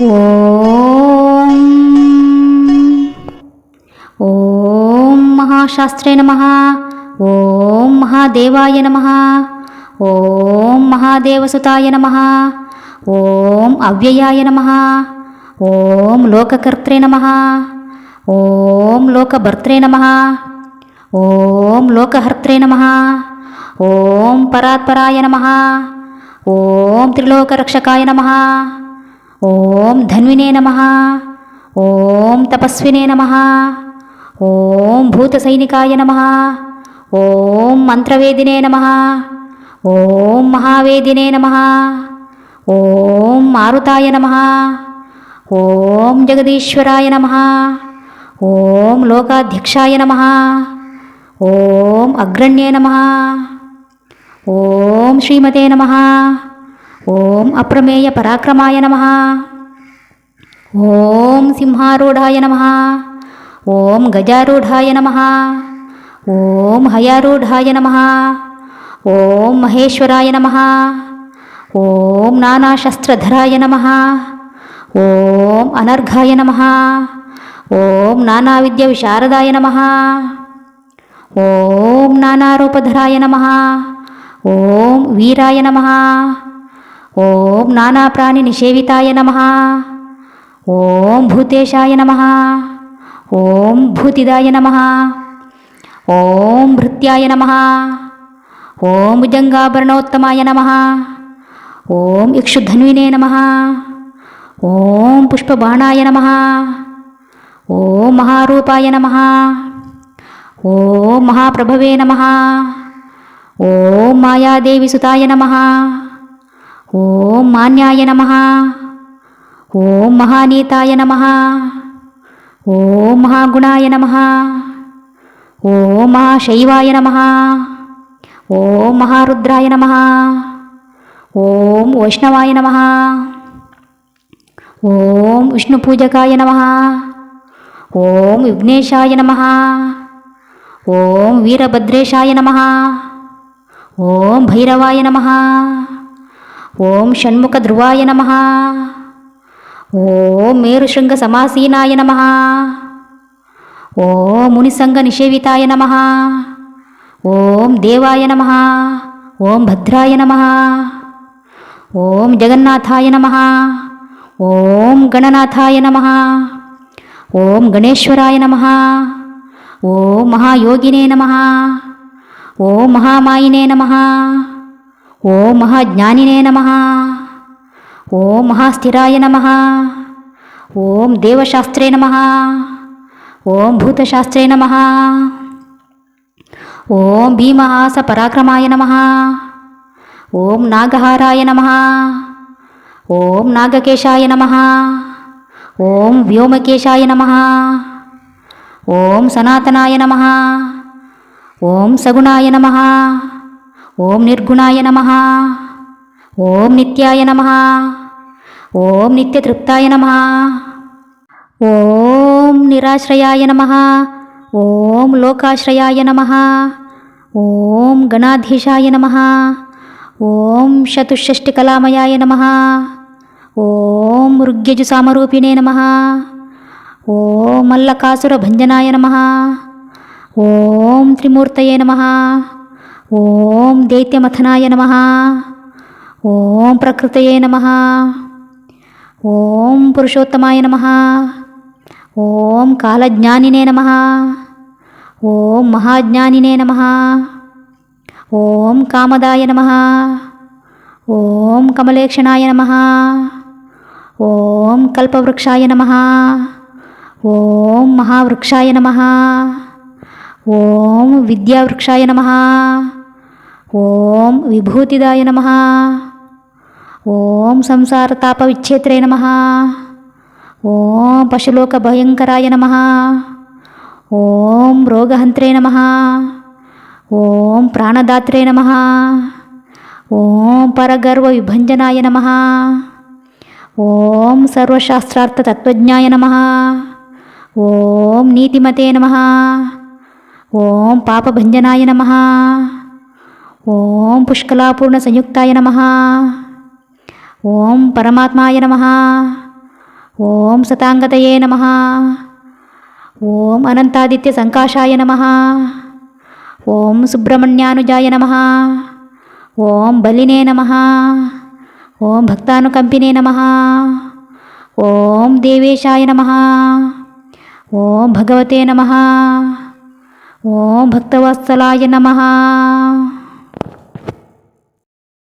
ఓం ఓం మహాశాస్త్రే నమః. ఓం మహాదేవాయ నమః. ఓం మహాదేవసుతాయ నమః. ఓం అవ్యయాయ నమః. ఓం లోకకర్త్రే నమః. ఓం లోకభర్త్రే నమః. ఓం లోకహర్త్రే నమః. ఓం పరాత్పరాయ నమః. ఓం త్రిలోకరక్షకాయ నమః. ఓం ధన్వినే నమః. ఓం తపస్వినే నమః. ఓం భూతసైనికాయ నమః. ఓం మంత్రవేదినే నమః. ఓం మహావేదినే నమః. ఓం మారుతాయ నమః. ఓం జగదీశ్వరాయ నమః. ఓం లోకాధ్యక్షాయ నమః. ఓం అగ్రణ్యే నమః. ఓం శ్రీమతే నమః. ఓం అప్రమేయ పరాక్రమాయ నమః. ఓం సింహారూఢాయ నమః. ఓం గజారూఢాయ నమః. ఓం హయారూఢాయ నమః. ఓం మహేశ్వరాయ నమః. ఓం నానాశస్త్రధరాయ నమః. ఓం అనర్ఘాయ నమః. ఓం నానావిద్య విశారదాయ నమః. ఓం నానారూపధరాయ నమః. ఓం వీరాయ నమః. ఓం నానాప్రాణి నిషేవితాయ నమః. ఓం భూతేశాయ నమః. ఓం భూతిదాయ నమః. ఓం భృత్యాయ నమః. ఓం భుజంగాభరణోత్తమాయ నమః. ఓం ఇక్షుధన్వినే నమః. ఓం పుష్పబాణాయ నమః. ఓం మహారూపాయ నమః. ఓం మహాప్రభవే నమః. ఓం మాయాదేవిసుతాయ నమః. ఓం మాన్యాయ నమః. ఓం మహానీతాయ నమః. ఓం మహాగుణాయ నమః. ఓం మహాశైవాయ నమః. ఓం మహారుద్రాయ నమః. ఓం వైష్ణవాయ నమః. ఓం విష్ణుపూజకాయ నమః. ఓం విఘ్నేశాయ నమః. ఓం వీరభద్రేశాయ నమః. ఓం భైరవాయ నమః. ఓం షణ్ముఖధ్రువాయ నమః. ఓం మేరుశృంగసమాసీనాయ నమః. ఓం మునిసంగనిషేవితాయ నమః. ఓం దేవాయ నమః. ఓం భద్రాయ నమః. ఓం జగన్నాథాయ నమః. ఓం గణనాథాయ నమః. ఓం గణేశ్వరాయ నమః. ఓం మహాయోగినే నమః. ఓం మహామాయినే నమః. ఓం మహాజ్ఞానినే నమః. ఓం మహాస్థిరాయ నమః. ఓం దేవశాస్త్రే నమః. ఓం భూతశాస్త్రే నమః. ఓం భీమహాస పరాక్రమాయ నమః. ఓం నాగహారాయ నమః. ఓం నాగకేశాయ నమః. ఓం వ్యోమకేశాయ నమః. ఓం సనాతనాయ నమః. ఓం సగుణాయ నమః. ఓం నిర్గుణాయ నమః. ఓం నిత్యాయ నమః. ఓం నిత్యతృప్తాయ నమః. ఓం నిరాశ్రయాయ నమః. ఓం లోకాశ్రయాయ నమః. ఓం గణాధీశాయ నమః. ఓం చతుషష్టికళామయాయ నమః. ఓం ఋగ్యజుసామరూపిణే నమః. ఓం మల్లకాసురభంజనాయ నమః. ఓం త్రిమూర్తయే నమః. ఓం దైత్యమథనాయ నమః. ఓం ప్రకృతయే నమః. ఓం పురుషోత్తమాయ నమః. ఓం కాలజ్ఞానినే నమః. ఓం మహాజ్ఞానినే నమః. ఓం కామదాయ నమః. ఓం కమలేక్షణాయ నమః. ఓం కల్పవృక్షాయ నమః. ఓం మహావృక్షాయ నమః. ఓం విద్యావృక్షాయ నమః. ఓం విభూతిదాయ నమః. ఓం సంసారతాపవిచ్ఛేత్రే నమః. ఓం పశులోకభయంకరాయ నమః. ఓం రోగహంత్రే నమః. ఓం ప్రాణదాత్రే నమః. ఓం పరగర్వవిభంజనాయ నమః. ఓం సర్వశాస్త్రార్థతత్వజ్ఞాయ నమః. ఓం నీతిమతే నమః. ఓం పాపభంజనాయ నమః. ఓం పుష్కలాపూర్ణ సంయుక్తాయ నమః. ఓం పరమాత్మాయ నమః. ఓం సతాంగతయే నమః. ఓం అనంతాదిత్య సంకాశాయ నమః. ఓం సుబ్రహ్మణ్యానుజాయ నమః. ఓం బలినే నమః. ఓం భక్తానుకంపినే నమః. ఓం దేవేశాయ నమః. ఓం భగవతే నమః. ఓం భక్తవత్సలాయ నమః.